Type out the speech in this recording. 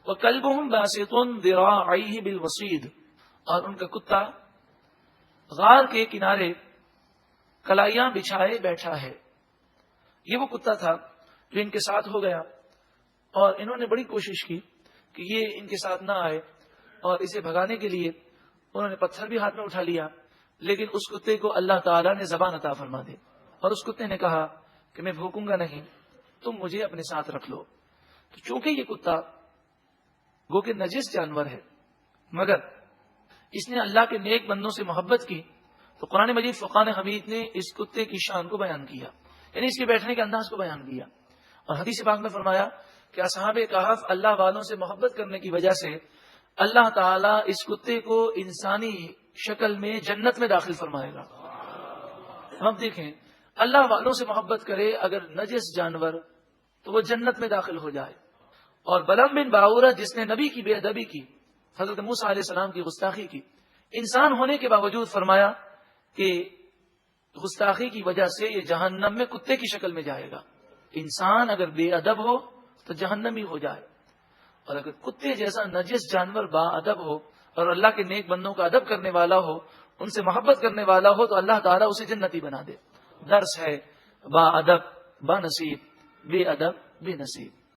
وَكَلْبُهُمْ بَاسِطٌ ذِرَاعَيْهِ بِالْوَصِيدِ، اور ان کا کتا غار کے کنارے کلائیاں بچھائے بیٹھا ہے۔ یہ وہ کتا تھا جو ان کے ساتھ ہو گیا، اور انہوں نے بڑی کوشش کی کہ یہ ان کے ساتھ نہ آئے، اور اسے بھگانے کے لیے انہوں نے پتھر بھی ہاتھ میں اٹھا لیا، لیکن اس کتے کو اللہ تعالیٰ نے زبان عطا فرما دی، اور اس کتے نے کہا کہ میں بھوکوں گا نہیں، تم مجھے اپنے ساتھ رکھ لو۔ تو چونکہ یہ کتا گو کہ نجس جانور ہے، مگر اس نے اللہ کے نیک بندوں سے محبت کی، تو قرآن مجید فرقان حمید نے اس کتے کی شان کو بیان کیا، یعنی اس کے بیٹھنے کے انداز کو بیان کیا، اور حدیث پاک میں فرمایا کہ اصحاب کہف اللہ والوں سے محبت کرنے کی وجہ سے اللہ تعالیٰ اس کتے کو انسانی شکل میں جنت میں داخل فرمائے گا۔ ہم دیکھیں، اللہ والوں سے محبت کرے اگر نجس جانور تو وہ جنت میں داخل ہو جائے۔ اور بلم بن باورہ جس نے نبی کی بے ادبی کی، حضرت موسیٰ علیہ السلام کی گستاخی کی، انسان ہونے کے باوجود فرمایا کہ گستاخی کی وجہ سے یہ جہنم میں کتے کی شکل میں جائے گا۔ انسان اگر بے ادب ہو تو جہنمی ہو جائے، اور اگر کتے جیسا نجس جانور با ادب ہو اور اللہ کے نیک بندوں کا ادب کرنے والا ہو، ان سے محبت کرنے والا ہو، تو اللہ تعالیٰ اسے جنتی بنا دے۔ درس ہے با ادب با نصیب، بے ادب بے نصیب۔